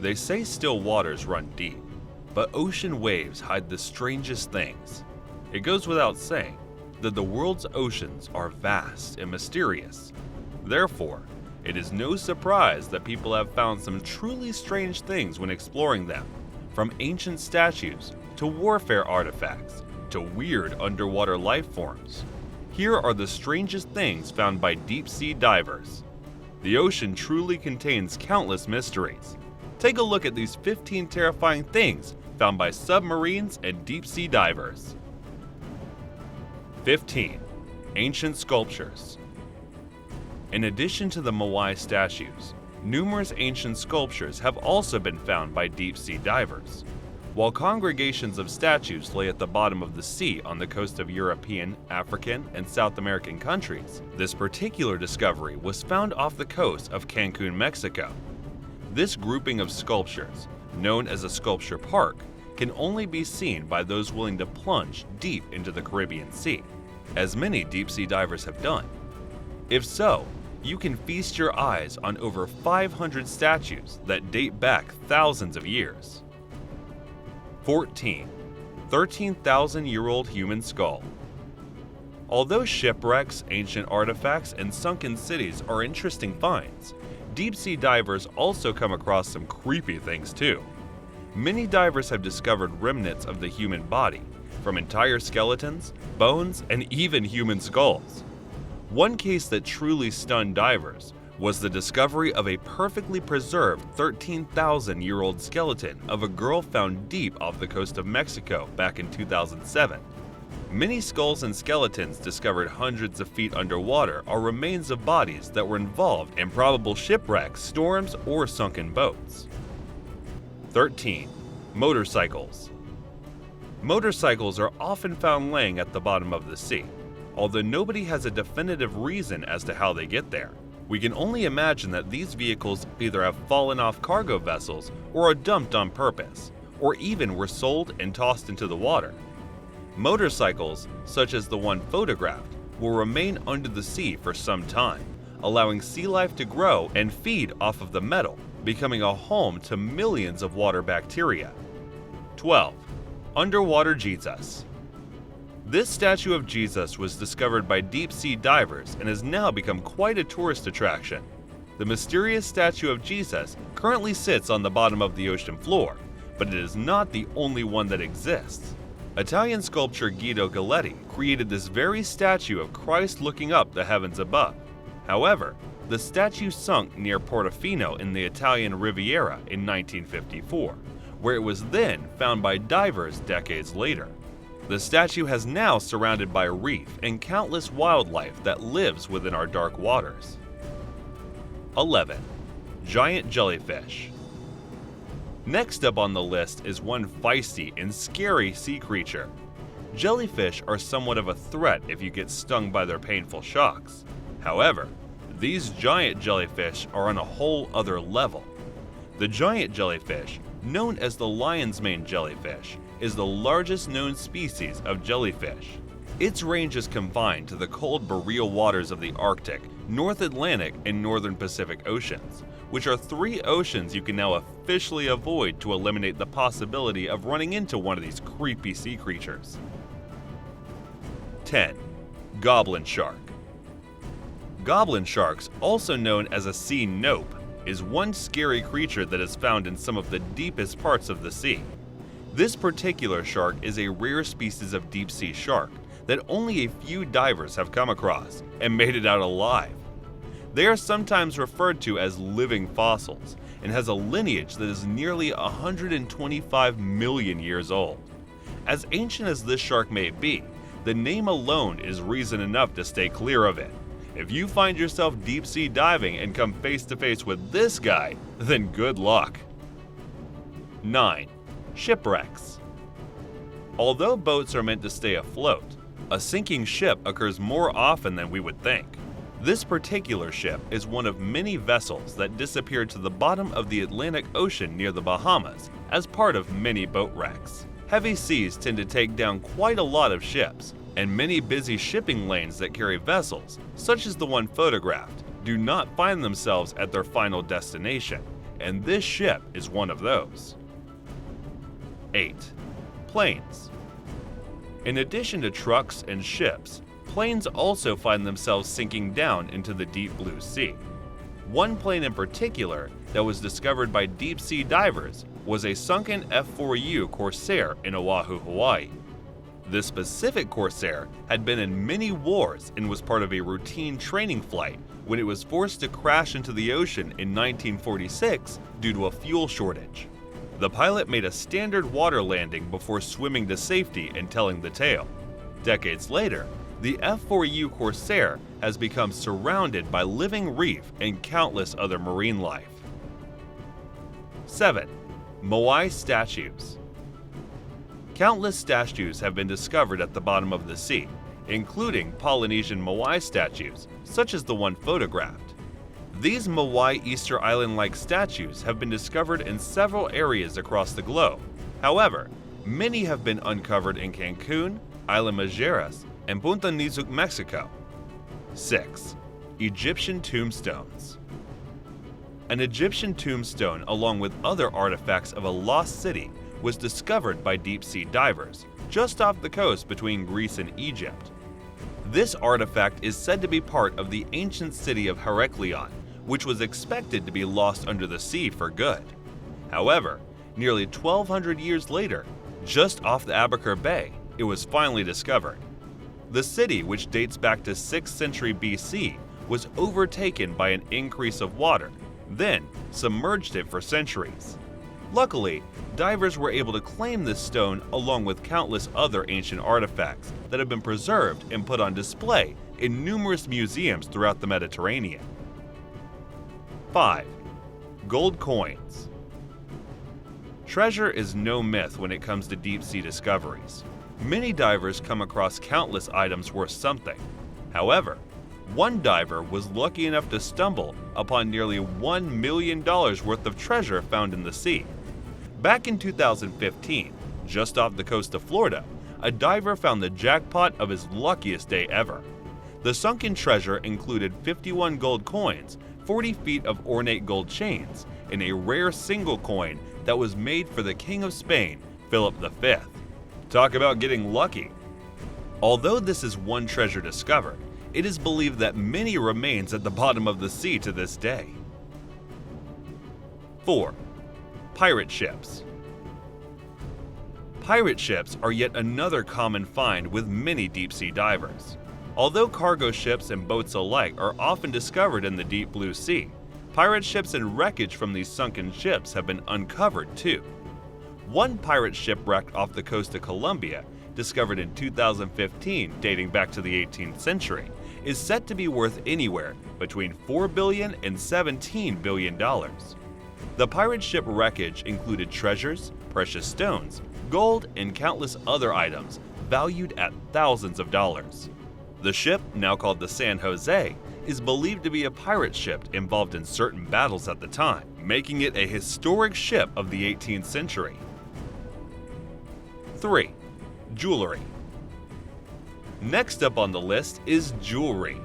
They say still waters run deep, but ocean waves hide the strangest things. It goes without saying that the world's oceans are vast and mysterious. Therefore, it is no surprise that people have found some truly strange things when exploring them, from ancient statues to warfare artifacts to weird underwater life forms. Here are the strangest things found by deep-sea divers. The ocean truly contains countless mysteries. Take a look at these 15 terrifying things found by submarines and deep-sea divers. 15. Ancient sculptures. In addition to the Moai statues, numerous ancient sculptures have also been found by deep-sea divers. While congregations of statues lay at the bottom of the sea on the coast of European, African, and South American countries, this particular discovery was found off the coast of Cancun, Mexico. This grouping of sculptures, known as a sculpture park, can only be seen by those willing to plunge deep into the Caribbean Sea, as many deep-sea divers have done. If so, you can feast your eyes on over 500 statues that date back thousands of years. 14. 13,000-year-old human skull. Although shipwrecks, ancient artifacts, and sunken cities are interesting finds, deep-sea divers also come across some creepy things too. Many divers have discovered remnants of the human body, from entire skeletons, bones, and even human skulls. One case that truly stunned divers was the discovery of a perfectly preserved 13,000-year-old skeleton of a girl found deep off the coast of Mexico back in 2007. Many skulls and skeletons discovered hundreds of feet underwater are remains of bodies that were involved in probable shipwrecks, storms, or sunken boats. 13. Motorcycles. Motorcycles are often found laying at the bottom of the sea. Although nobody has a definitive reason as to how they get there, we can only imagine that these vehicles either have fallen off cargo vessels or are dumped on purpose, or even were sold and tossed into the water. Motorcycles, such as the one photographed, will remain under the sea for some time, allowing sea life to grow and feed off of the metal, becoming a home to millions of water bacteria. 12. Underwater Jesus. This statue of Jesus was discovered by deep-sea divers and has now become quite a tourist attraction. The mysterious statue of Jesus currently sits on the bottom of the ocean floor, but it is not the only one that exists. Italian sculptor Guido Galletti created this very statue of Christ looking up the heavens above. However, the statue sunk near Portofino in the Italian Riviera in 1954, where it was then found by divers decades later. The statue has now surrounded by reef and countless wildlife that lives within our dark waters. 11. Giant jellyfish. Next up on the list is one feisty and scary sea creature. Jellyfish are somewhat of a threat if you get stung by their painful shocks. However, these giant jellyfish are on a whole other level. The giant jellyfish, known as the lion's mane jellyfish, is the largest known species of jellyfish. Its range is confined to the cold boreal waters of the Arctic, North Atlantic, and Northern Pacific Oceans, which are three oceans you can now officially avoid to eliminate the possibility of running into one of these creepy sea creatures. 10. Goblin shark. Goblin sharks, also known as a sea nope, is one scary creature that is found in some of the deepest parts of the sea. This particular shark is a rare species of deep-sea shark that only a few divers have come across and made it out alive. They are sometimes referred to as living fossils and has a lineage that is nearly 125 million years old. As ancient as this shark may be, the name alone is reason enough to stay clear of it. If you find yourself deep-sea diving and come face-to-face with this guy, then good luck. 9. Shipwrecks. Although boats are meant to stay afloat, a sinking ship occurs more often than we would think. This particular ship is one of many vessels that disappeared to the bottom of the Atlantic Ocean near the Bahamas as part of many boat wrecks. Heavy seas tend to take down quite a lot of ships, and many busy shipping lanes that carry vessels, such as the one photographed, do not find themselves at their final destination, and this ship is one of those. 8. Planes. In addition to trucks and ships, planes also find themselves sinking down into the deep blue sea. One plane in particular that was discovered by deep-sea divers was a sunken F-4U Corsair in Oahu, Hawaii. This specific Corsair had been in many wars and was part of a routine training flight when it was forced to crash into the ocean in 1946 due to a fuel shortage. The pilot made a standard water landing before swimming to safety and telling the tale. Decades later, the F-4U Corsair has become surrounded by living reef and countless other marine life. 7. Moai statues. Countless statues have been discovered at the bottom of the sea, including Polynesian Moai statues, such as the one photographed. These Moai Easter Island-like statues have been discovered in several areas across the globe. However, many have been uncovered in Cancun, Isla Mujeres, and Punta Nizuc, Mexico. 6. Egyptian tombstones. An Egyptian tombstone, along with other artifacts of a lost city, was discovered by deep-sea divers just off the coast between Greece and Egypt. This artifact is said to be part of the ancient city of Heraklion, which was expected to be lost under the sea for good. However, nearly 1,200 years later, just off the Abukir Bay, it was finally discovered. The city, which dates back to 6th century BC, was overtaken by an increase of water, then submerged it for centuries. Luckily, divers were able to claim this stone along with countless other ancient artifacts that have been preserved and put on display in numerous museums throughout the Mediterranean. 5. Gold coins. Treasure is no myth when it comes to deep-sea discoveries. Many divers come across countless items worth something. However, one diver was lucky enough to stumble upon nearly $1 million worth of treasure found in the sea. Back in 2015, just off the coast of Florida, a diver found the jackpot of his luckiest day ever. The sunken treasure included 51 gold coins, 40 feet of ornate gold chains, and a rare single coin that was made for the King of Spain, Philip V. Talk about getting lucky! Although this is one treasure discovered, it is believed that many remains at the bottom of the sea to this day. 4. Pirate ships. Pirate ships are yet another common find with many deep-sea divers. Although cargo ships and boats alike are often discovered in the deep blue sea, pirate ships and wreckage from these sunken ships have been uncovered too. One pirate shipwreck off the coast of Colombia, discovered in 2015 dating back to the 18th century, is said to be worth anywhere between $4 billion and $17 billion. The pirate ship wreckage included treasures, precious stones, gold, and countless other items valued at thousands of dollars. The ship, now called the San Jose, is believed to be a pirate ship involved in certain battles at the time, making it a historic ship of the 18th century. 3. Jewelry. Next up on the list is jewelry.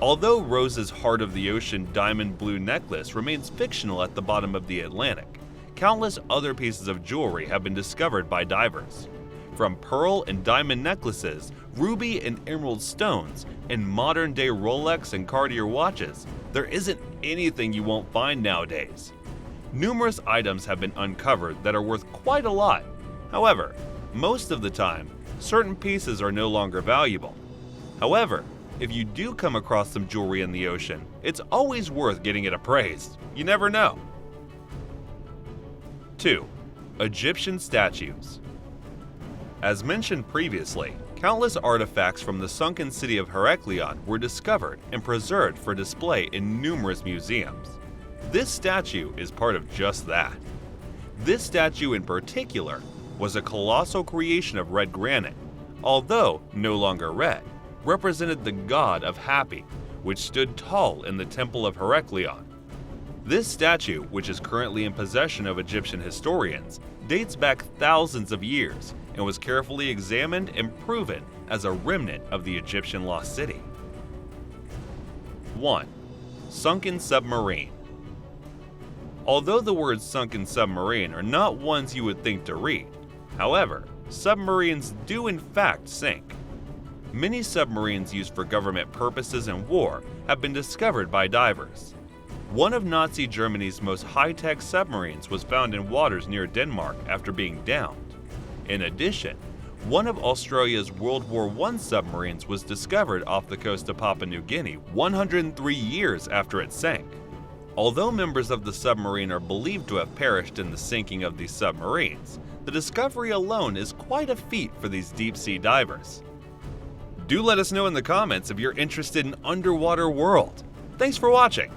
Although Rose's Heart of the Ocean diamond blue necklace remains fictional at the bottom of the Atlantic, countless other pieces of jewelry have been discovered by divers. From pearl and diamond necklaces, ruby and emerald stones, and modern-day Rolex and Cartier watches, there isn't anything you won't find nowadays. Numerous items have been uncovered that are worth quite a lot. However, most of the time, certain pieces are no longer valuable. However, if you do come across some jewelry in the ocean, it's always worth getting it appraised. You never know. 2. Egyptian statues. As mentioned previously, countless artifacts from the sunken city of Heraklion were discovered and preserved for display in numerous museums. This statue is part of just that. This statue in particular was a colossal creation of red granite, although no longer red, represented the god of Hapi, which stood tall in the temple of Heraklion. This statue, which is currently in possession of Egyptian historians, dates back thousands of years and was carefully examined and proven as a remnant of the Egyptian lost city. 1. Sunken submarine. Although the words sunken submarine are not ones you would think to read, however, submarines do in fact sink. Many submarines used for government purposes and war have been discovered by divers. One of Nazi Germany's most high-tech submarines was found in waters near Denmark after being downed. In addition, one of Australia's World War I submarines was discovered off the coast of Papua New Guinea 103 years after it sank. Although members of the submarine are believed to have perished in the sinking of these submarines, the discovery alone is quite a feat for these deep-sea divers. Do let us know in the comments if you're interested in underwater world. Thanks for watching.